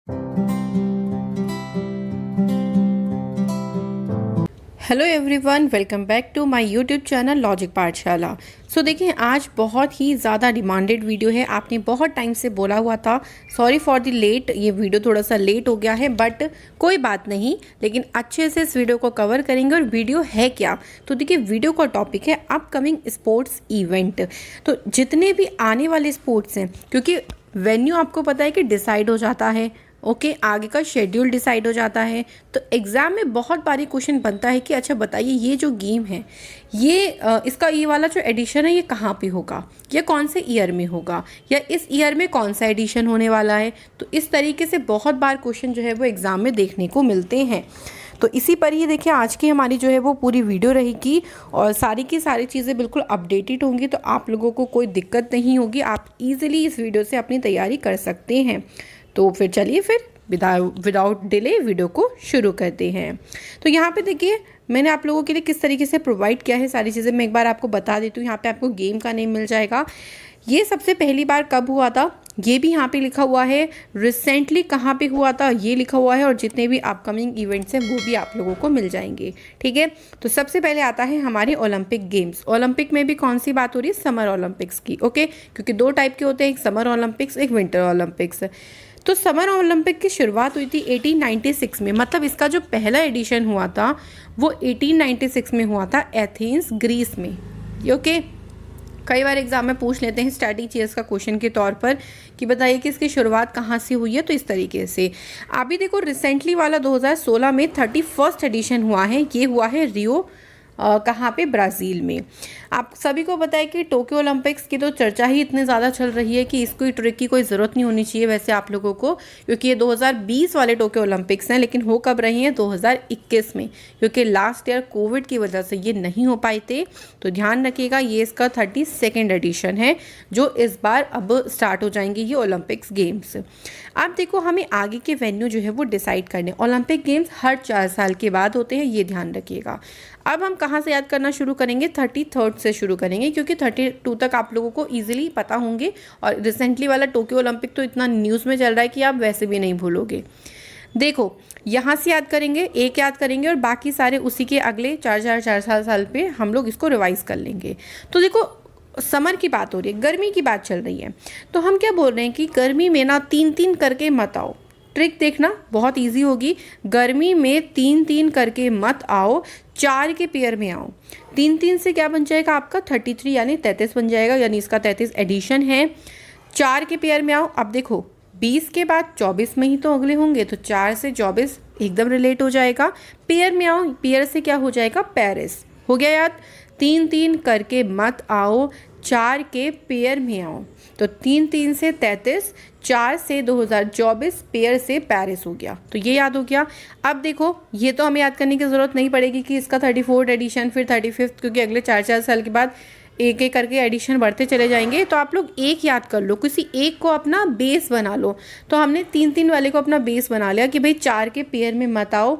Hello everyone, welcome back to my YouTube channel logic Pathshala. So देखिए, आज बहुत ही ज़्यादा डिमांडेड वीडियो है। आपने बहुत टाइम से बोला हुआ था। सॉरी फॉर द लेट, ये वीडियो थोड़ा सा लेट हो गया है, बट कोई बात नहीं, लेकिन अच्छे से इस वीडियो को कवर करेंगे। और वीडियो है क्या, तो देखिए वीडियो का टॉपिक है अपकमिंग स्पोर्ट्स इवेंट। तो जितने भी आने वाले स्पोर्ट्स हैं, क्योंकि वेन्यू आपको पता है कि डिसाइड हो जाता है, ओके आगे का शेड्यूल डिसाइड हो जाता है, तो एग्ज़ाम में बहुत बारी क्वेश्चन बनता है कि अच्छा बताइए ये जो गेम है, ये इसका ये वाला जो एडिशन है ये कहाँ पे होगा, या कौन से ईयर में होगा, या इस ईयर में कौन सा एडिशन होने वाला है। तो इस तरीके से बहुत बार क्वेश्चन जो है वो एग्ज़ाम में देखने को मिलते हैं। तो इसी पर ही देखिए आज की हमारी जो है वो पूरी वीडियो रहेगी, और सारी की सारी चीज़ें बिल्कुल अपडेटेड होंगी, तो आप लोगों को कोई दिक्कत नहीं होगी। आप इजीली इस वीडियो से अपनी तैयारी कर सकते हैं। तो फिर चलिए फिर विदाउट डिले वीडियो को शुरू करते हैं। तो यहाँ पे देखिए मैंने आप लोगों के लिए किस तरीके से प्रोवाइड किया है सारी चीज़ें मैं एक बार आपको बता देती हूँ। यहाँ पे आपको गेम का नेम मिल जाएगा। ये सबसे पहली बार कब हुआ था ये भी यहाँ पे लिखा हुआ है, रिसेंटली कहाँ पे हुआ था ये लिखा हुआ है, और जितने भी अपकमिंग इवेंट्स हैं वो भी आप लोगों को मिल जाएंगे। ठीक है, तो सबसे पहले आता है हमारे ओलंपिक गेम्स। ओलंपिक में भी कौन सी बात हो रही है, समर ओलंपिक्स की। ओके, क्योंकि दो टाइप के होते हैं, एक समर ओलंपिक्स, एक विंटर ओलंपिक्स। तो समर ओलंपिक की शुरुआत हुई थी 1896 में, मतलब इसका जो पहला एडिशन हुआ था वो 1896 में हुआ था एथेंस ग्रीस में। ओके, कई बार एग्जाम में पूछ लेते हैं स्टैटिक चीज़ का क्वेश्चन के तौर पर कि बताइए कि इसकी शुरुआत कहाँ से हुई है। तो इस तरीके से अभी देखो रिसेंटली वाला 2016 में 31st एडिशन हुआ है, ये हुआ है रियो कहाँ पे, ब्राज़ील में। आप सभी को पता है कि टोक्यो ओलंपिक्स की तो चर्चा ही इतनी ज़्यादा चल रही है कि इसको ट्रिक की कोई ज़रूरत नहीं होनी चाहिए वैसे आप लोगों को, क्योंकि ये 2020 वाले टोक्यो ओलंपिक्स हैं, लेकिन हो कब रही हैं 2021 में, क्योंकि लास्ट ईयर कोविड की वजह से ये नहीं हो पाए थे। तो ध्यान रखिएगा, ये इसका 32nd एडिशन है जो इस बार अब स्टार्ट हो जाएंगे ये ओलंपिक्स गेम्स। अब देखो हमें आगे के वेन्यू जो है वो डिसाइड करने। ओलंपिक गेम्स हर 4 साल के बाद होते हैं, ये ध्यान रखिएगा। अब हम कहाँ से याद करना शुरू करेंगे, 33rd से शुरू करेंगे, क्योंकि 32 तक आप लोगों को इजीली पता होंगे। और रिसेंटली वाला टोक्यो ओलंपिक तो इतना न्यूज़ में चल रहा है कि आप वैसे भी नहीं भूलोगे। देखो यहाँ से याद करेंगे, एक याद करेंगे, और बाकी सारे उसी के अगले 4 साल पे हम लोग इसको रिवाइज कर लेंगे। तो देखो समर की बात हो रही है, गर्मी की बात चल रही है, तो हम क्या बोल रहे हैं कि गर्मी में ना 3-3 करके मत आओ। ट्रिक देखना बहुत इजी होगी, गर्मी में 3-3 करके मत आओ, 4 के पेयर में आओ। 3-3 से क्या बन जाएगा आपका 33 यानी 33 बन जाएगा, यानी इसका 33 एडिशन है। 4 के पेयर में आओ। अब देखो 20 के बाद 24 में ही तो अगले होंगे, तो 4 से 24 एकदम रिलेट हो जाएगा। पेयर में आओ, पेयर से क्या हो जाएगा, पेरिस हो गया याद। 3-3 करके मत आओ, 4 के पेयर में आओ। तो 3-3 से 33, 4 से 2024, पेयर से पेरिस हो गया। तो ये याद हो गया। अब देखो ये तो हमें याद करने की ज़रूरत नहीं पड़ेगी कि इसका 34th एडिशन, फिर 35th, क्योंकि अगले 4 साल के बाद एक एक करके एडिशन बढ़ते चले जाएंगे। तो आप लोग एक याद कर लो, किसी एक को अपना बेस बना लो। तो हमने 3-3 वाले को अपना बेस बना लिया कि भाई 4 के पेयर में मत आओ।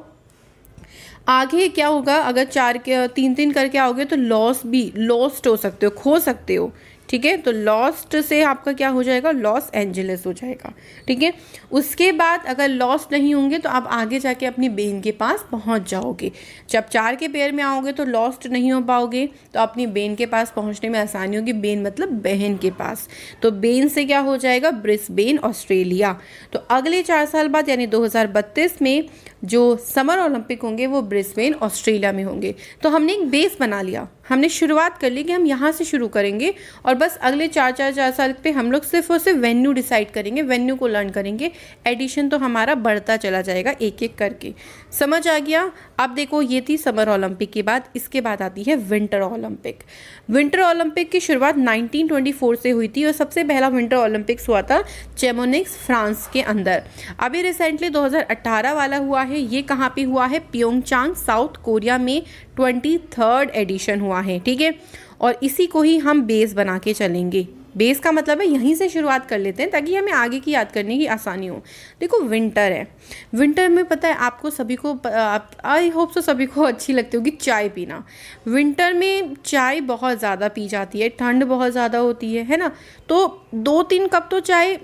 आगे क्या होगा, अगर 4 के 3-3 करके आओगे तो लॉस्ट हो सकते हो, खो सकते हो। ठीक है, तो लॉस्ट से आपका क्या हो जाएगा, लॉस एंजलिस हो जाएगा। ठीक है, उसके बाद अगर लॉस्ट नहीं होंगे तो आप आगे जाके अपनी बहन के पास पहुंच जाओगे। जब 4 के पेयर में आओगे तो लॉस्ट नहीं हो पाओगे, तो अपनी बहन के पास पहुंचने में आसानी होगी। बहन मतलब बहन के पास, तो बहन से क्या हो जाएगा, ब्रिस्बेन ऑस्ट्रेलिया। तो अगले 4 साल बाद यानी 2032 में जो समर ओलंपिक होंगे वो ब्रिस्बेन ऑस्ट्रेलिया में होंगे। तो हमने एक बेस बना लिया, हमने शुरुआत कर ली कि हम यहाँ से शुरू करेंगे, और बस अगले 4 साल पे हम लोग सिर्फ और सिर्फ वेन्यू डिसाइड करेंगे, वेन्यू को लर्न करेंगे। एडिशन तो हमारा बढ़ता चला जाएगा एक एक करके। समझ आ गया। अब देखो ये थी समर ओलंपिक की बात, इसके बाद आती है विंटर ओलंपिक। विंटर ओलंपिक की शुरुआत 1924 से हुई थी, और सबसे पहला विंटर ओलंपिक्स हुआ था चेमोनिक्स फ्रांस के अंदर। अभी रिसेंटली 2018 वाला हुआ है, ये कहाँ पे हुआ है, प्योंगचांग साउथ कोरिया में 23rd एडिशन हुआ है। ठीक है, और इसी को ही हम बेस बना के चलेंगे। बेस का मतलब है यहीं से शुरुआत कर लेते हैं ताकि हमें आगे की याद करने की आसानी हो। देखो विंटर है, विंटर में पता है आपको सभी को, आई होप सो सभी को अच्छी लगती होगी चाय पीना। विंटर में चाय बहुत ज़्यादा पी जाती है, ठंड बहुत ज़्यादा होती है ना। तो 2-3 कप तो चाय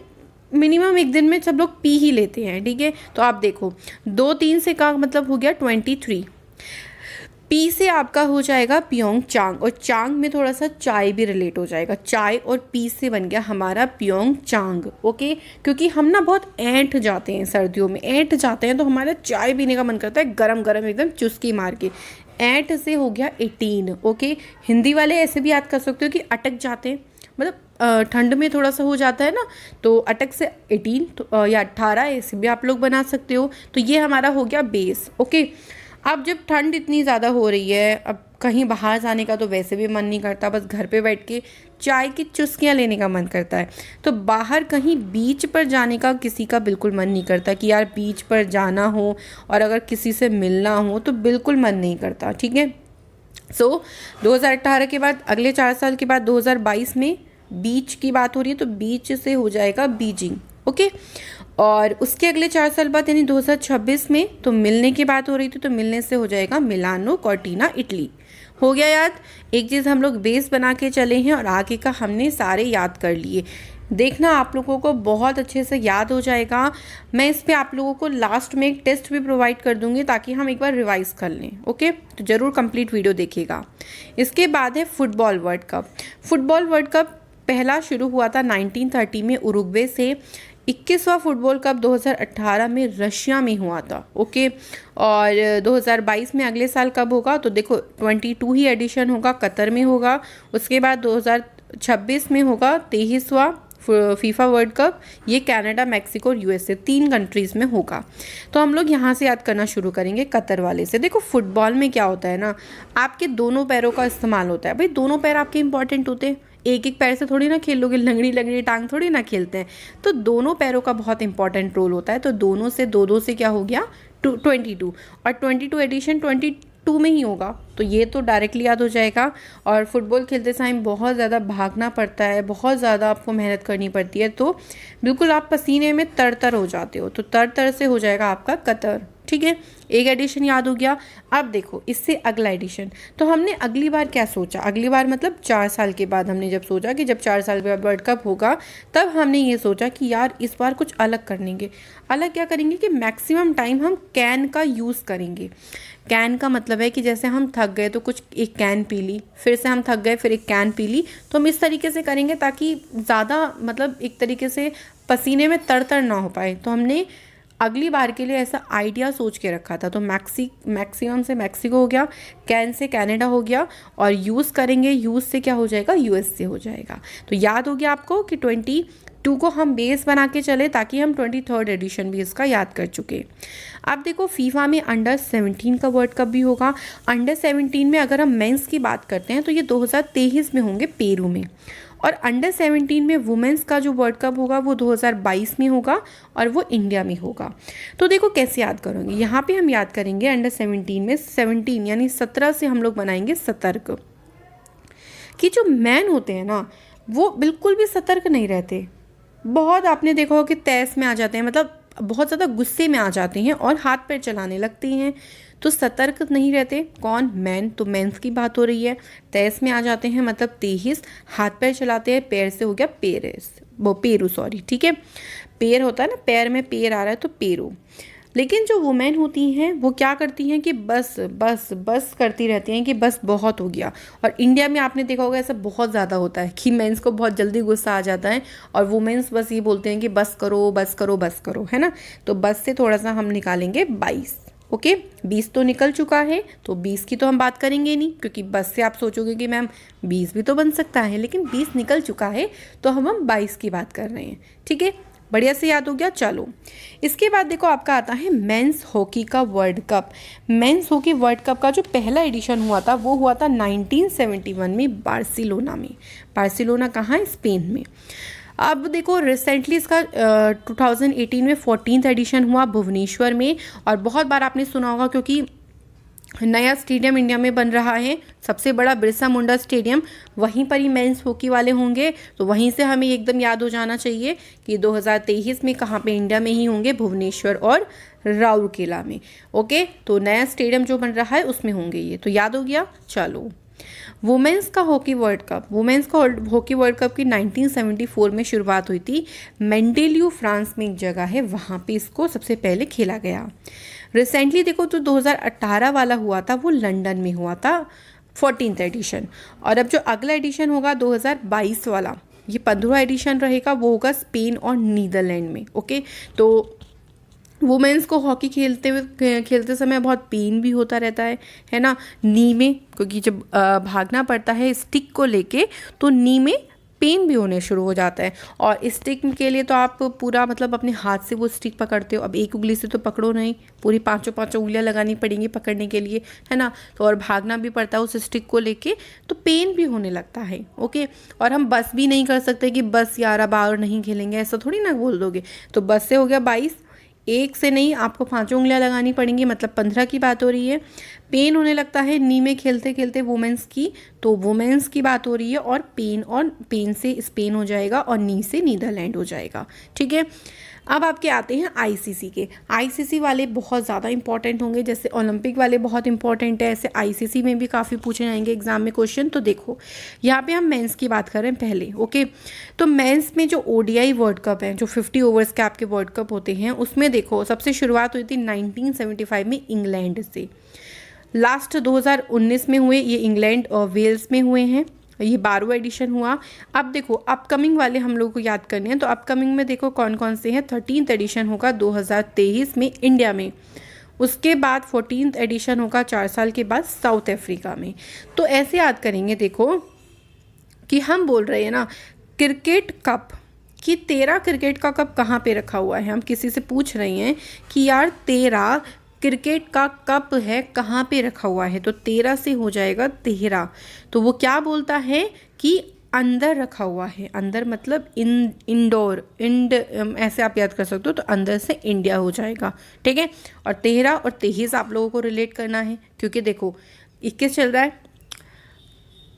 मिनिमम एक दिन में सब लोग पी ही लेते हैं, ठीक है। तो आप देखो 2-3 से का मतलब हो गया 23, पी से आपका हो जाएगा प्योंग चांग, और चांग में थोड़ा सा चाय भी रिलेट हो जाएगा, चाय और पी से बन गया हमारा प्योंग चांग, ओके। क्योंकि हम ना बहुत ऐंठ जाते हैं, सर्दियों में ऐंठ जाते हैं तो हमारा चाय पीने का मन करता है गरम गरम एकदम चुस्की मार के। ऐंठ से हो गया 18, ओके। हिंदी वाले ऐसे भी याद कर सकते हो कि अटक जाते हैं, मतलब ठंड में थोड़ा सा हो जाता है ना, तो अटक से 18 तो, या 18 ऐसे भी आप लोग बना सकते हो। तो ये हमारा हो गया बेस, ओके। अब जब ठंड इतनी ज़्यादा हो रही है, अब कहीं बाहर जाने का तो वैसे भी मन नहीं करता, बस घर पे बैठ के चाय की चुस्कियाँ लेने का मन करता है। तो बाहर कहीं बीच पर जाने का किसी का बिल्कुल मन नहीं करता कि यार बीच पर जाना हो और अगर किसी से मिलना हो तो बिल्कुल मन नहीं करता, ठीक है। सो 2018 के बाद अगले 4 साल के बाद 2022 में बीच की बात हो रही है, तो बीच से हो जाएगा बीजिंग, ओके। और उसके अगले 4 साल बाद यानी 2026 में तो मिलने की बात हो रही थी, तो मिलने से हो जाएगा मिलानो कॉर्टिना इटली। हो गया याद। एक चीज़ हम लोग बेस बना के चले हैं और आगे का हमने सारे याद कर लिए। देखना आप लोगों को बहुत अच्छे से याद हो जाएगा। मैं इस पे आप लोगों को लास्ट में एक टेस्ट भी प्रोवाइड कर दूंगी ताकि हम एक बार रिवाइज कर लें, ओके। तो ज़रूर कंप्लीट वीडियो देखिएगा। इसके बाद है football world cup. Football world cup पहला शुरू हुआ था 1930 में उरुग्वे से। 21वां फुटबॉल कप 2018 में रशिया में हुआ था, ओके। और 2022 में अगले साल कब होगा, तो देखो 22 ही एडिशन होगा, कतर में होगा। उसके बाद 2026 में होगा 23वां फीफा वर्ल्ड कप, ये कनाडा, मैक्सिको और यूएसए 3 कंट्रीज़ में होगा। तो हम लोग यहाँ से याद करना शुरू करेंगे कतर वाले से। देखो फुटबॉल में क्या होता है ना, आपके दोनों पैरों का इस्तेमाल होता है। भाई दोनों पैर आपके इंपॉर्टेंट होते हैं, एक एक पैर से थोड़ी ना खेल लोगे, लंगड़ी लंगड़ी टांग थोड़ी ना खेलते हैं। तो दोनों पैरों का बहुत इंपॉर्टेंट रोल होता है। तो दोनों से दो से क्या हो गया 22, और 22 एडिशन 22 में ही होगा, तो ये तो डायरेक्टली याद हो जाएगा। और फुटबॉल खेलते टाइम बहुत ज़्यादा भागना पड़ता है, बहुत ज़्यादा आपको मेहनत करनी पड़ती है, तो बिल्कुल आप पसीने में तर हो जाते हो। तो तर से हो जाएगा आपका कतर, ठीक है। एक एडिशन याद हो गया। अब देखो इससे अगला एडिशन, तो हमने अगली बार क्या सोचा, अगली बार मतलब 4 साल के बाद हमने जब सोचा कि जब 4 साल के बाद वर्ल्ड कप होगा, तब हमने ये सोचा कि यार इस बार कुछ अलग करेंगे। अलग क्या करेंगे कि मैक्सिमम टाइम हम कैन का यूज़ करेंगे। कैन का मतलब है कि जैसे हम थक गए तो कुछ एक कैन पी ली, फिर से हम थक गए फिर एक कैन पी ली। तो हम इस तरीके से करेंगे ताकि ज़्यादा मतलब एक तरीके से पसीने में तर ना हो पाए। तो हमने अगली बार के लिए ऐसा आइडिया सोच के रखा था। तो मैक्सिमम से मैक्सिको हो गया, कैन से कनाडा हो गया, और यूज़ करेंगे, यूज़ से क्या हो जाएगा यूएस से हो जाएगा। तो याद हो गया आपको कि 22 को हम बेस बना के चले ताकि हम 23rd एडिशन भी इसका याद कर चुके। अब देखो फीफा में अंडर 17 का वर्ल्ड कप भी होगा। अंडर 17 में अगर हम मेंस की बात करते हैं तो ये 2023 में होंगे पेरू में, और अंडर 17 में वुमेंस का जो वर्ल्ड कप होगा वो 2022 में होगा और वो इंडिया में होगा। तो देखो कैसे याद करोगे, यहाँ पे हम याद करेंगे अंडर 17 में 17 यानी 17 से हम लोग बनाएंगे सतर्क, कि जो मैन होते हैं ना वो बिल्कुल भी सतर्क नहीं रहते। बहुत आपने देखा हो कि तैस में आ जाते हैं, मतलब बहुत ज़्यादा गुस्से में आ जाते हैं और हाथ पैर चलाने लगते हैं, तो सतर्क नहीं रहते। कौन, मैन। तो मेंस की बात हो रही है। तैस में आ जाते हैं मतलब तेहिस, हाथ पैर चलाते हैं। पैर से हो गया पेरिस, वो पेरू, सॉरी, ठीक है। पैर होता है ना, पैर में पैर आ रहा है तो पेरू। लेकिन जो वुमेन होती हैं वो क्या करती हैं कि बस बस बस करती रहती हैं कि बस बहुत हो गया। और इंडिया में आपने देखा होगा ऐसा बहुत ज़्यादा होता है कि मेंस को बहुत जल्दी गुस्सा आ जाता है और वुमेन्स बस ये बोलते हैं कि बस करो बस करो बस करो, है ना। तो बस से थोड़ा सा हम निकालेंगे 22, ओके। 20 तो निकल चुका है, तो 20 की तो हम बात करेंगे नहीं, क्योंकि बस से आप सोचोगे कि मैम 20 भी तो बन सकता है, लेकिन 20 निकल चुका है तो हम 22 की बात कर रहे हैं, ठीक है। बढ़िया से याद हो गया। चलो इसके बाद देखो आपका आता है मेंस हॉकी का world cup. Men's hockey world cup का जो पहला एडिशन हुआ था वो हुआ था 1971 में बार्सिलोना में। बार्सिलोना कहाँ है, स्पेन में। अब देखो रिसेंटली इसका 2018 में 14th एडिशन हुआ भुवनेश्वर में, और बहुत बार आपने सुना होगा क्योंकि नया स्टेडियम इंडिया में बन रहा है, सबसे बड़ा बिरसा मुंडा स्टेडियम, वहीं पर ही मेंस हॉकी वाले होंगे। तो वहीं से हमें एकदम याद हो जाना चाहिए कि 2023 में कहाँ पे, इंडिया में ही होंगे, भुवनेश्वर और राउरकेला में, ओके। तो नया स्टेडियम जो बन रहा है उसमें होंगे ये, तो याद हो गया। चलो वुमेन्स का हॉकी वर्ल्ड कप, वुमेन्स का हॉकी वर्ल्ड कप की 1974 में शुरुआत हुई थी। मेंडेलियू फ्रांस में एक जगह है, वहाँ पे इसको सबसे पहले खेला गया। रिसेंटली देखो तो 2018 वाला हुआ था, वो लंदन में हुआ था 14th एडिशन। और अब जो अगला एडिशन होगा 2022 वाला, ये 15वां एडिशन रहेगा, वो होगा स्पेन और नीदरलैंड में। ओके, तो वुमेन्स को हॉकी खेलते समय बहुत पेन भी होता रहता है ना, नी में, क्योंकि जब भागना पड़ता है स्टिक को लेके तो नी में पेन भी होने शुरू हो जाता है। और स्टिक के लिए तो आप पूरा मतलब अपने हाथ से वो स्टिक पकड़ते हो, अब एक उंगली से तो पकड़ो नहीं, पूरी पांचों उंगलियां लगानी पड़ेंगी पकड़ने के लिए, है ना। तो और भागना भी पड़ता है उस स्टिक को लेके, तो पेन भी होने लगता है। ओके, और हम बस भी नहीं कर सकते कि बस यार अब और नहीं खेलेंगे, ऐसा थोड़ी ना बोल दोगे। तो बस से हो गया 22, एक से नहीं, आपको 5 उंगलियां लगानी पड़ेंगी, मतलब 15 की बात हो रही है। पेन होने लगता है नी में खेलते खेलते वुमेन्स की, तो वुमेन्स की बात हो रही है। और पेन से स्पेन हो जाएगा और नी से नीदरलैंड हो जाएगा। ठीक है, अब आपके आते हैं आईसीसी के। आईसीसी वाले बहुत ज़्यादा इंपॉर्टेंट होंगे, जैसे ओलंपिक वाले बहुत इंपॉर्टेंट है, ऐसे आईसीसी में भी काफ़ी पूछे जाएंगे एग्जाम में क्वेश्चन। तो देखो यहाँ पे हम मेंस की बात कर रहे हैं पहले। ओके, तो मेंस में जो ओडीआई वर्ल्ड कप है, जो 50 ओवर्स के आपके वर्ल्ड कप होते हैं, उसमें देखो सबसे शुरुआत हुई थी 1975 में इंग्लैंड से। लास्ट 2019 में हुए ये इंग्लैंड और वेल्स में हुए हैं, ये 12वां एडिशन हुआ। अब देखो अपकमिंग वाले हम लोगों को याद करने हैं, तो अपकमिंग में देखो कौन कौन से हैं। 13th एडिशन होगा 2023 में इंडिया में, उसके बाद 14th एडिशन होगा 4 साल के बाद साउथ अफ्रीका में। तो ऐसे याद करेंगे देखो कि हम बोल रहे हैं ना क्रिकेट कप, कि 13 क्रिकेट का कप कहाँ पे रखा हुआ है। हम किसी से पूछ रहे हैं कि यार 13 क्रिकेट का कप है कहाँ पे रखा हुआ है, तो 13 से हो जाएगा 13। तो वो क्या बोलता है कि अंदर रखा हुआ है, अंदर मतलब इंडोर, ऐसे आप याद कर सकते हो, तो अंदर से इंडिया हो जाएगा। ठीक है, और 13 और 23 आप लोगों को रिलेट करना है, क्योंकि देखो 21 चल रहा है,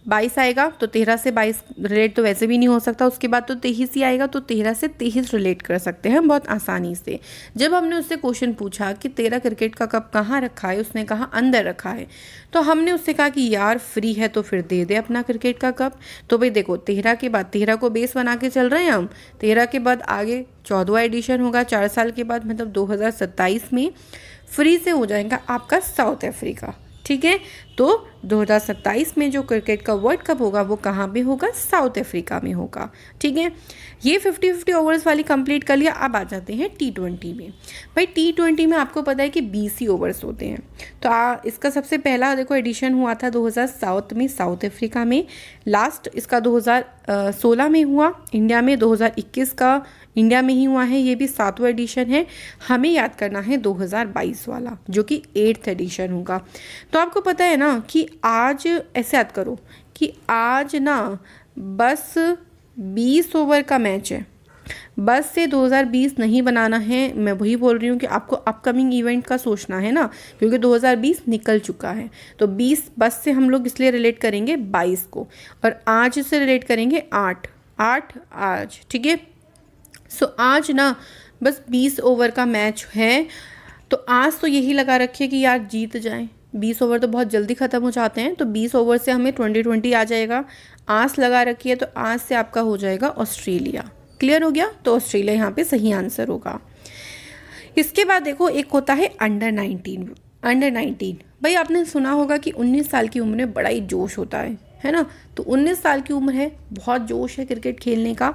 22 आएगा, तो 13 से 22 रिलेट तो वैसे भी नहीं हो सकता, उसके बाद तो 23 ही आएगा, तो 13 से 23 रिलेट कर सकते हैं बहुत आसानी से। जब हमने उससे क्वेश्चन पूछा कि 13 क्रिकेट का कप कहाँ रखा है, उसने कहा अंदर रखा है, तो हमने उससे कहा कि यार फ्री है तो फिर दे दे अपना क्रिकेट का कप। तो भाई देखो 13 के बाद 13 को बेस बना के चल रहे हैं हम, 13 के बाद आगे 14वां एडिशन होगा 4 साल के बाद, मतलब 2027 में फ्री से हो जाएगा आपका साउथ अफ्रीका। ठीक है, तो 2027 में जो क्रिकेट का वर्ल्ड कप होगा वो कहाँ पे होगा, साउथ अफ्रीका में होगा। ठीक है, ये 50-50 ओवर्स वाली कंप्लीट कर लिया। अब आ जाते हैं T20 में। भाई T20 में आपको पता है कि 20 ही ओवर्स होते हैं। तो इसका सबसे पहला देखो एडिशन हुआ था 2007 में साउथ अफ्रीका में, लास्ट इसका 2016 में हुआ इंडिया में, 2021 का इंडिया में ही हुआ है, ये भी 7वां एडिशन है। हमें याद करना है 2022 वाला, जो कि 8th एडिशन होगा। तो आपको पता है ना कि आज ऐसे याद करो कि आज ना बस 20 ओवर का मैच है, बस से 2020 नहीं बनाना है। मैं वही बोल रही हूँ कि आपको अपकमिंग इवेंट का सोचना है ना, क्योंकि 2020 निकल चुका है। तो 20 बस से हम लोग इसलिए रिलेट करेंगे 22 को, और आज से रिलेट करेंगे 8 आज। ठीक है, सो आज ना बस 20 ओवर का मैच है। तो आज तो यही लगा रखिए कि यार जीत जाएं। 20 ओवर तो बहुत जल्दी ख़त्म हो जाते हैं, तो 20 ओवर से हमें 2020 आ जाएगा। आस लगा रखिए, तो आज से आपका हो जाएगा ऑस्ट्रेलिया। क्लियर हो गया, तो ऑस्ट्रेलिया यहाँ पे सही आंसर होगा। इसके बाद देखो एक होता है अंडर 19। भाई आपने सुना होगा कि 19 साल की उम्र में बड़ा ही जोश होता है ना। तो 19 साल की उम्र है, बहुत जोश है क्रिकेट खेलने का।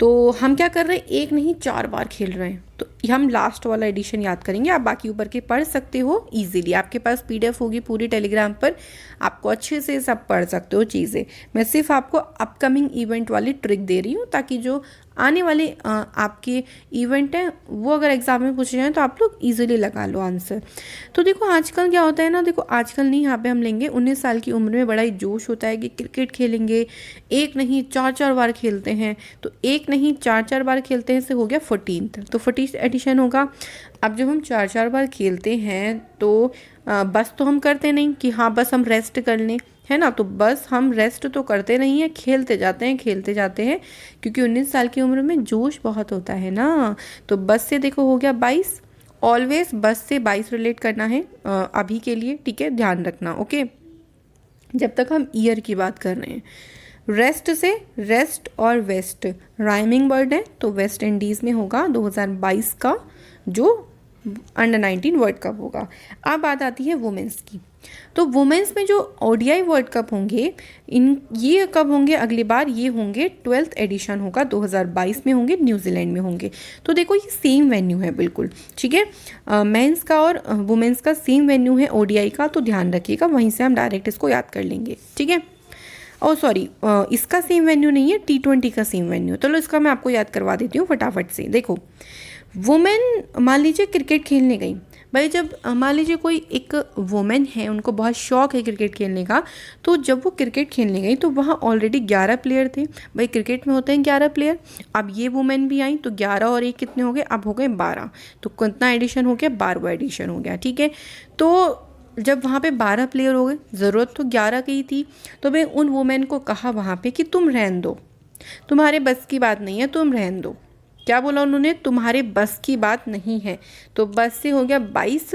तो हम क्या कर रहे हैं, एक नहीं 4 बार खेल रहे हैं। तो हम लास्ट वाला एडिशन याद करेंगे, आप बाकी ऊपर के पढ़ सकते हो इजीली, आपके पास पीडीएफ होगी पूरी टेलीग्राम पर, आपको अच्छे से सब पढ़ सकते हो चीज़ें। मैं सिर्फ आपको अपकमिंग इवेंट वाली ट्रिक दे रही हूँ, ताकि जो आने वाले आपके इवेंट हैं वो अगर एग्जाम में पूछे जाएँ तो आप लोग इजीली लगा लो आंसर। तो देखो आजकल क्या होता है ना, देखो आजकल नहीं, यहाँ पे हम लेंगे 19 साल की उम्र में बड़ा ही जोश होता है कि क्रिकेट खेलेंगे, एक नहीं 4 बार खेलते हैं। तो एक नहीं 4 बार खेलते हैं से हो गया 14th, तो 14th एडिशन होगा। अब जब हम 4 बार खेलते हैं तो बस तो हम करते नहीं कि हाँ बस हम रेस्ट कर लें, है ना। तो बस हम रेस्ट तो करते नहीं है, खेलते जाते हैं, क्योंकि 19 साल की उम्र में जोश बहुत होता है ना। तो बस से देखो हो गया 22, ऑलवेज बस से 22 रिलेट करना है अभी के लिए, ठीक है, ध्यान रखना। ओके, जब तक हम ईयर की बात कर रहे हैं। रेस्ट से रेस्ट और वेस्ट राइमिंग वर्ड है, तो वेस्ट इंडीज़ में होगा 2022 का जो अंडर-19 वर्ल्ड कप होगा। अब बात आती है वुमेंस की, तो वुमेंस में जो ओडीआई वर्ल्ड कप होंगे ये कब होंगे अगली बार, ये होंगे 12th एडिशन होगा 2022 में होंगे, न्यूजीलैंड में होंगे। तो देखो ये सेम वेन्यू है बिल्कुल, ठीक है, मेंस का और वुमेंस का सेम वेन्यू है ओडीआई का, तो ध्यान रखिएगा, वहीं से हम डायरेक्ट इसको याद कर लेंगे, ठीक है। और सॉरी, इसका सेम वेन्यू नहीं है, T20 का सेम वेन्यू। चलो इसका मैं आपको याद करवा देती हूँ फटाफट से। देखो वुमेन मान लीजिए क्रिकेट खेलने गई, भाई जब मान लीजिए कोई एक वुमेन है, उनको बहुत शौक है क्रिकेट खेलने का, तो जब वो क्रिकेट खेलने गई तो वहाँ ऑलरेडी 11 प्लेयर थे। भाई क्रिकेट में होते हैं 11 प्लेयर, अब ये वुमेन भी आई तो 11 और 1 कितने हो गए, अब हो गए 12। तो कितना एडिशन हो गया, 12वां एडिशन हो गया, ठीक है। तो जब वहाँ पे 12 प्लेयर हो गए, ज़रूरत तो 11 की ही थी, तो भाई उन वुमेन को कहा वहाँ पे कि तुम रहन दो, तुम्हारे बस की बात नहीं है, तुम रहन दो। क्या बोला उन्होंने, तुम्हारे बस की बात नहीं है। तो बस से हो गया 22,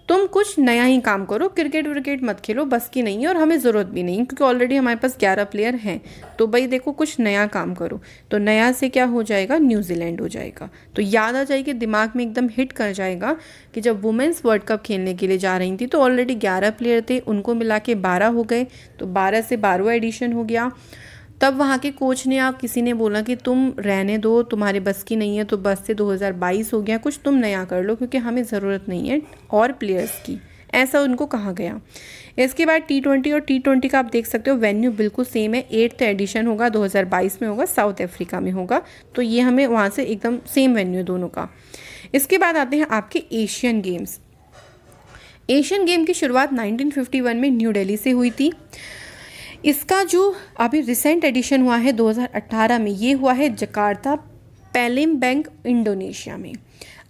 तुम कुछ नया ही काम करो, क्रिकेट व्रिकेट मत खेलो, बस की नहीं है और हमें ज़रूरत भी नहीं, क्योंकि ऑलरेडी हमारे पास 11 प्लेयर हैं। तो भाई देखो कुछ नया काम करो, तो नया से क्या हो जाएगा, न्यूजीलैंड हो जाएगा। तो याद आ जाएगी, दिमाग में एकदम हिट कर जाएगा कि जब वुमेंस वर्ल्ड कप खेलने के लिए जा रही थी तो ऑलरेडी 11 प्लेयर थे, उनको मिला के 12 हो गए, तो 12 से 12वां एडिशन हो गया। तब वहाँ के कोच ने या किसी ने बोला कि तुम रहने दो, तुम्हारे बस की नहीं है, तो बस से 2022 हो गया, कुछ तुम नया कर लो क्योंकि हमें ज़रूरत नहीं है और प्लेयर्स की, ऐसा उनको कहा गया। इसके बाद T20 और T20 का आप देख सकते हो वेन्यू बिल्कुल सेम है, 8th एडिशन होगा 2022 में होगा, साउथ अफ्रीका में होगा। तो ये हमें वहाँ से एकदम सेम वेन्यू है दोनों का। इसके बाद आते हैं आपके एशियन गेम्स। एशियन गेम की शुरुआत 1951 में न्यू दिल्ली से हुई थी। इसका जो अभी रिसेंट एडिशन हुआ है 2018 में, ये हुआ है जकार्ता पैलेम्बैंग इंडोनेशिया में।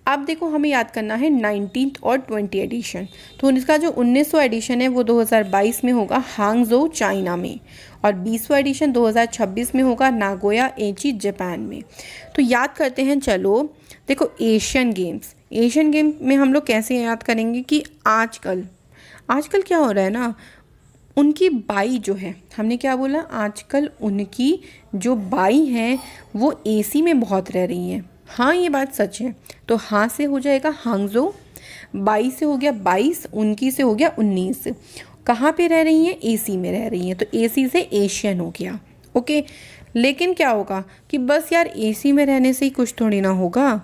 अब देखो हमें याद करना है 19th और 20 एडिशन, तो इसका जो 1900 एडिशन है वो 2022 में होगा हांगझो चाइना में, और 20वां एडिशन 2026 में होगा नागोया एची जापान में। तो याद करते हैं, चलो देखो एशियन गेम में हम लोग कैसे याद करेंगे कि आजकल क्या हो रहा है ना, उनकी बाई जो है, हमने क्या बोला, आजकल उनकी जो बाई हैं वो एसी में बहुत रह रही हैं। हाँ ये बात सच है। तो हाँ से हो जाएगा हांगझो, बाई से हो गया 22, उनकी से हो गया 19। कहाँ पे रह रही हैं, एसी में रह रही हैं, तो एसी से एशियन हो गया, ओके। लेकिन क्या होगा कि बस यार एसी में रहने से ही कुछ थोड़ी ना होगा,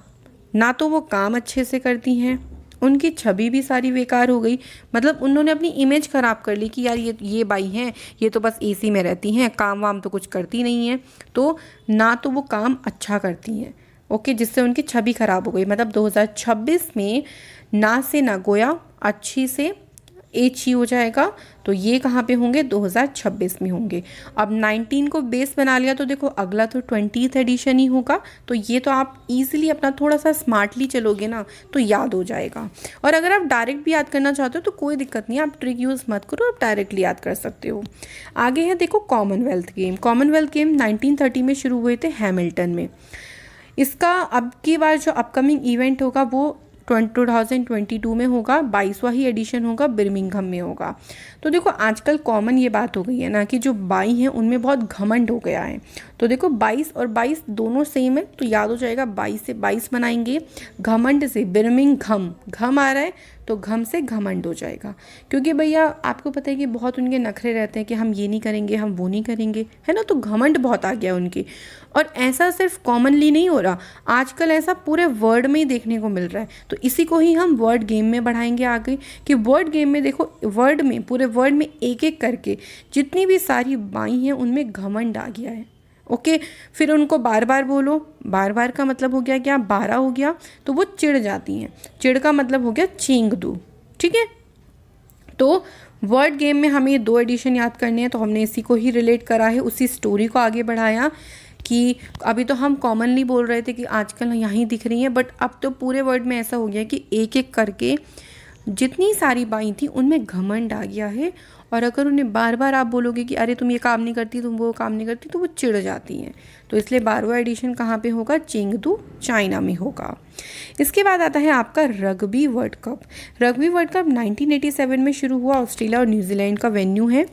ना तो वो काम अच्छे से करती हैं, उनकी छवि भी सारी बेकार हो गई, मतलब उन्होंने अपनी इमेज ख़राब कर ली कि यार ये बाई हैं, ये तो बस एसी में रहती हैं, काम वाम तो कुछ करती नहीं हैं। तो ना तो वो काम अच्छा करती हैं, ओके, जिससे उनकी छवि ख़राब हो गई। मतलब 2026 में ना से नागोया, अच्छी से एची हो जाएगा। तो ये कहाँ पे होंगे, 2026 में होंगे। अब 19 को बेस बना लिया, तो देखो अगला तो 20th एडिशन ही होगा। तो ये तो आप इजीली अपना थोड़ा सा स्मार्टली चलोगे ना तो याद हो जाएगा। और अगर आप डायरेक्ट भी याद करना चाहते हो तो कोई दिक्कत नहीं, आप ट्रिक यूज़ मत करो, आप डायरेक्टली याद कर सकते हो। आगे है देखो कॉमनवेल्थ गेम 1930 में शुरू हुए थे हैमिल्टन में। इसका अब की बार जो अपकमिंग इवेंट होगा वो 2022 में होगा, 22वां ही एडिशन होगा, बर्मिंघम में होगा। तो देखो आजकल कॉमन ये बात हो गई है ना कि जो बाई हैं उनमें बहुत घमंड हो गया है। तो देखो 22 और 22 दोनों सेम है, तो याद हो जाएगा 22 से 22 बनाएंगे, घमंड से बर्मिंघम, घम आ रहा है तो घम से घमंड हो जाएगा। क्योंकि भैया आपको पता है कि बहुत उनके नखरे रहते हैं कि हम ये नहीं करेंगे, हम वो नहीं करेंगे, है ना, तो घमंड बहुत आ गया उनके। और ऐसा सिर्फ कॉमनली नहीं हो रहा, आजकल ऐसा पूरे वर्ल्ड में ही देखने को मिल रहा है। तो इसी को ही हम वर्ड गेम में बढ़ाएंगे आगे कि वर्ड गेम में देखो वर्ड में, पूरे वर्ल्ड में एक एक करके जितनी भी सारी बाई हैं उनमें घमंड आ गया है, ओके। फिर उनको बार बार बोलो, बार बार का मतलब हो गया क्या, 12 हो गया, तो वो चिढ़ जाती हैं, चिढ़ का मतलब हो गया चींग दू, ठीक है। तो वर्ड गेम में हमें ये 2 एडिशन याद करने हैं, तो हमने इसी को ही रिलेट करा है, उसी स्टोरी को आगे बढ़ाया कि अभी तो हम कॉमनली बोल रहे थे कि आजकल यहाँ दिख रही हैं, बट अब तो पूरे वर्ल्ड में ऐसा हो गया कि एक एक करके जितनी सारी बाई थी उनमें घमंड आ गया है, और अगर उन्हें बार बार आप बोलोगे कि अरे तुम ये काम नहीं करती, तुम वो काम नहीं करती, तो वो चिढ़ जाती हैं। तो इसलिए 12वां एडिशन कहाँ पे होगा? चेंगदू, चाइना में होगा। इसके बाद आता है आपका rugby world cup. Rugby world cup 1987 में शुरू हुआ, ऑस्ट्रेलिया और न्यूजीलैंड का वेन्यू है।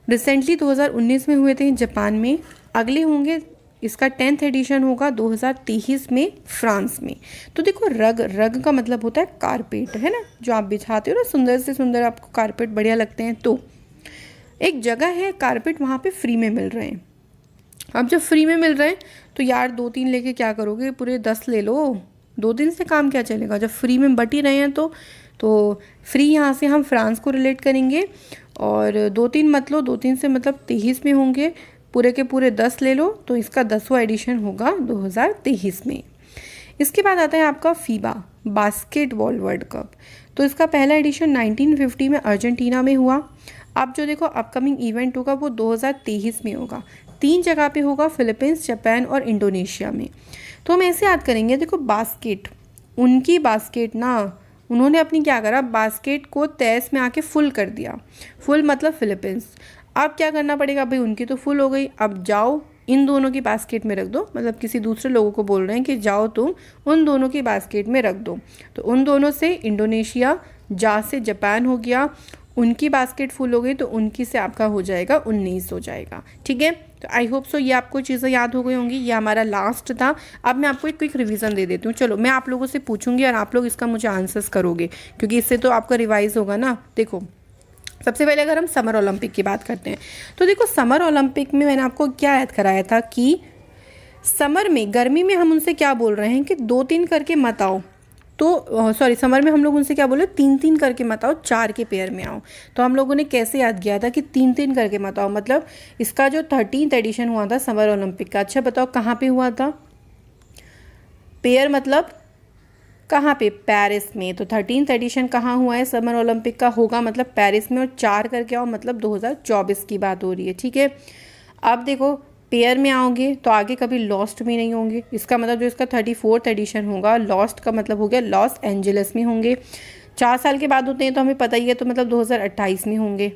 रिसेंटली 2019 में हुए थे जापान में। अगले होंगे, इसका 10th एडिशन होगा 2023 में फ्रांस में। तो देखो, रग का मतलब होता है कारपेट, है ना, जो आप बिछाते हो ना, सुंदर से सुंदर आपको कारपेट बढ़िया लगते हैं। तो एक जगह है कारपेट, वहाँ पे फ्री में मिल रहे हैं। अब जब फ्री में मिल रहे हैं तो यार 2-3 लेके क्या करोगे, पूरे 10 ले लो। 2 दिन से काम क्या चलेगा जब फ्री में बट ही रहे हैं। तो फ्री यहाँ से हम फ्रांस को रिलेट करेंगे, और 2-3 मत लो, 2-3 से मतलब 23 में होंगे, पूरे के पूरे 10 ले लो। तो इसका 10वां एडिशन होगा 2023 में। इसके बाद आता है आपका फीबा बास्केटबॉल वर्ल्ड कप। तो इसका पहला एडिशन 1950 में अर्जेंटीना में हुआ। अब जो देखो अपकमिंग इवेंट होगा वो 2023 में होगा। 3 जगह पे होगा, फिलीपींस, जापान और इंडोनेशिया में। तो हम ऐसे याद करेंगे, देखो बास्केट, उनकी बास्केट ना, उन्होंने अपनी क्या करा, बास्केट को 23 में आके फुल कर दिया। फुल मतलब फिलीपींस। अब क्या करना पड़ेगा भाई, उनकी तो फुल हो गई, अब जाओ इन दोनों की बास्केट में रख दो। मतलब किसी दूसरे लोगों को बोल रहे हैं कि जाओ तुम उन दोनों की बास्केट में रख दो। तो उन दोनों से इंडोनेशिया, जा से जापान हो गया, उनकी बास्केट फुल हो गई, तो उनकी से आपका हो जाएगा 19 हो जाएगा। ठीक है, तो आई होप सो ये आपको चीज़ें याद हो गई होंगी। ये हमारा लास्ट था। अब मैं आपको एक क्विक रिवीजन दे देती हूँ। चलो, मैं आप लोगों से पूछूंगी और आप लोग इसका मुझे आंसर्स करोगे, क्योंकि इससे तो आपका रिवाइज होगा ना। देखो, सबसे पहले अगर हम समर ओलंपिक की बात करते हैं, तो देखो समर ओलंपिक में मैंने आपको क्या याद कराया था कि समर में, गर्मी में हम उनसे क्या बोल रहे हैं कि 2-3 करके मत आओ। तो सॉरी, समर में हम लोग उनसे क्या बोले, 3-3 करके मत आओ, 4 के पेयर में आओ। तो हम लोगों ने कैसे याद किया था कि 3-3 करके मत आओ, मतलब इसका जो 13th एडिशन हुआ था समर ओलंपिक का। अच्छा बताओ कहाँ पे हुआ था? पेयर मतलब कहाँ पे? पेरिस में। तो 13th एडिशन कहाँ हुआ है समर ओलंपिक का? होगा मतलब पेरिस में, और 4 करके आओ मतलब 2024 की बात हो रही है। ठीक है, अब देखो पेयर में आओगे तो आगे कभी लॉस्ट में नहीं होंगे। इसका मतलब जो इसका 34th एडिशन होगा, लॉस्ट का मतलब हो गया लॉस एंजलिस में होंगे। 4 साल के बाद होते हैं तो हमें पता ही है, तो मतलब 2028 में होंगे।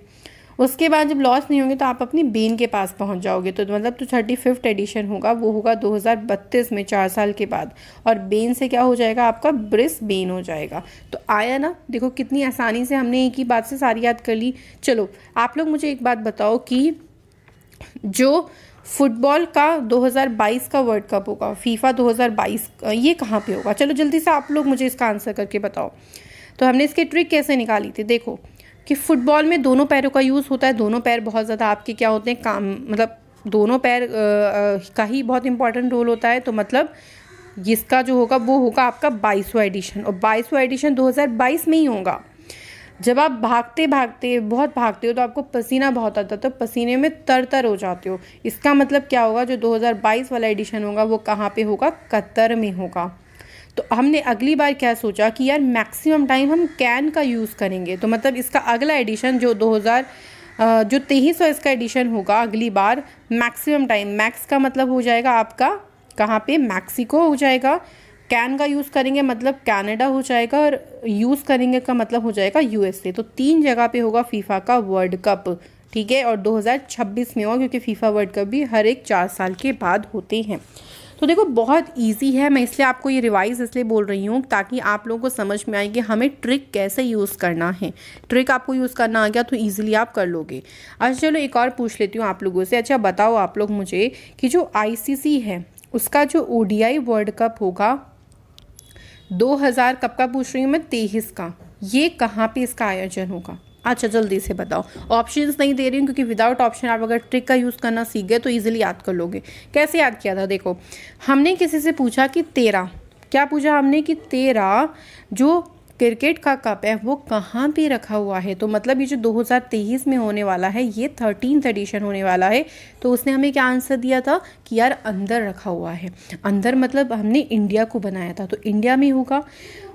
उसके बाद जब लॉस नहीं होंगे तो आप अपनी बेन के पास पहुंच जाओगे। तो मतलब जो 35th एडिशन होगा वो होगा 2032 में, 4 साल के बाद। और बेन से क्या हो जाएगा आपका? ब्रिस्बेन हो जाएगा। तो आया ना, देखो कितनी आसानी से हमने एक ही बात से सारी याद कर ली। चलो आप लोग मुझे एक बात बताओ कि जो फुटबॉल का 2022 का वर्ल्ड कप होगा, फीफा 2022, ये कहाँ पे होगा? चलो जल्दी से आप लोग मुझे इसका आंसर करके बताओ। तो हमने इसकी ट्रिक कैसे निकाली थी? देखो कि फुटबॉल में दोनों पैरों का यूज़ होता है। दोनों पैर बहुत ज़्यादा आपके क्या होते हैं, काम, मतलब दोनों पैर का ही बहुत इंपॉर्टेंट रोल होता है। तो मतलब इसका जो होगा वो होगा आपका 22वां एडिशन, और 22वां एडिशन 2022 में ही होगा। जब आप भागते भागते बहुत भागते हो तो आपको पसीना बहुत आता है, तो पसीने में तर हो जाते हो। इसका मतलब क्या होगा, जो 2022 वाला एडिशन होगा वो कहाँ पे होगा? कतर में होगा। तो हमने अगली बार क्या सोचा कि यार मैक्सिमम टाइम हम कैन का यूज़ करेंगे। तो मतलब इसका अगला एडिशन जो 23वां इसका एडिशन होगा, अगली बार मैक्सिमम टाइम, मैक्स का मतलब हो जाएगा आपका कहाँ पे? मैक्सिको हो जाएगा। कैन का यूज़ करेंगे मतलब कनाडा हो जाएगा, और यूज़ करेंगे का मतलब हो जाएगा यूएसए। तो 3 जगह पे होगा फीफा का वर्ल्ड कप। ठीक है, और 2026 में होगा, क्योंकि फीफा वर्ल्ड कप भी हर एक 4 साल के बाद होते हैं। तो देखो बहुत इजी है, मैं इसलिए आपको ये रिवाइज इसलिए बोल रही हूँ ताकि आप लोगों को समझ में आए कि हमें ट्रिक कैसे यूज़ करना है। ट्रिक आपको यूज़ करना आ गया तो ईजिली आप कर लोगे। अच्छा चलो एक और पूछ लेती हूँ आप लोगों से। अच्छा बताओ आप लोग मुझे कि जो आईसीसी है उसका जो ओडीआई वर्ल्ड कप होगा 2000, कब का पूछ रही हूँ मैं? 23 का। ये कहाँ पे इसका आयोजन होगा? अच्छा जल्दी से बताओ। ऑप्शंस नहीं दे रही हूँ क्योंकि विदाउट ऑप्शन आप अगर ट्रिक का यूज़ करना सीख गए तो इजीली याद कर लोगे। कैसे याद किया था? देखो हमने किसी से पूछा कि 13, क्या पूछा हमने कि 13 जो क्रिकेट का कप है वो कहाँ पे रखा हुआ है। तो मतलब ये जो 2023 में होने वाला है ये 13th एडिशन होने वाला है। तो उसने हमें क्या आंसर दिया था कि यार अंदर रखा हुआ है। अंदर मतलब हमने इंडिया को बनाया था, तो इंडिया में होगा।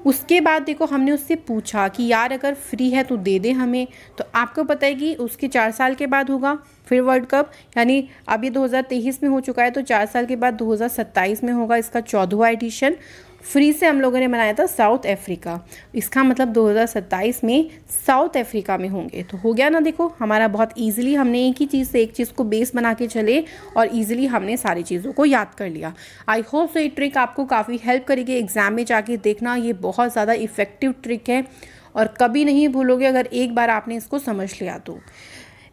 उसके बाद देखो हमने उससे पूछा कि यार अगर फ्री है तो दे दे हमें। तो आपको पता है कि उसके 4 साल के बाद होगा फिर वर्ल्ड कप, यानी अब ये 2023 में हो चुका है तो 4 साल के बाद 2027 में होगा इसका 14वां एडिशन। फ्री से हम लोगों ने बनाया था साउथ अफ्रीका। इसका मतलब 2027 में साउथ अफ्रीका में होंगे। तो हो गया ना, देखो हमारा बहुत ईजिली हमने एक ही चीज़ से एक चीज़ को बेस बना के चले और ईजिली हमने सारी चीज़ों को याद कर लिया। आई होप सो ये ट्रिक आपको काफ़ी हेल्प करेगी। एग्जाम में जाके देखना, ये बहुत ज़्यादा इफ़ेक्टिव ट्रिक है और कभी नहीं भूलोगे अगर एक बार आपने इसको समझ लिया तो।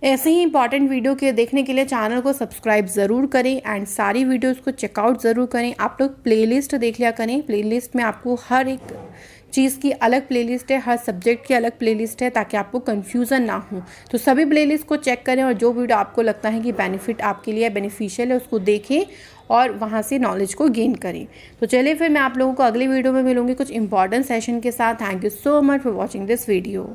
ऐसे ही इंपॉर्टेंट वीडियो के देखने के लिए चैनल को सब्सक्राइब ज़रूर करें एंड सारी वीडियोस को चेकआउट ज़रूर करें। आप लोग प्लेलिस्ट देख लिया करें, प्लेलिस्ट में आपको हर एक चीज़ की अलग प्लेलिस्ट है, हर सब्जेक्ट की अलग प्लेलिस्ट है, ताकि आपको कन्फ्यूज़न ना हो। तो सभी प्लेलिस्ट को चेक करें और जो वीडियो आपको लगता है कि बेनिफिट आपके लिए बेनिफिशियल है उसको देखें और वहाँ से नॉलेज को गेन करें। तो चलिए फिर मैं आप लोगों को अगली वीडियो में मिलूँगी कुछ इंपॉर्टेंट सेशन के साथ। Thank you so much for watching this video.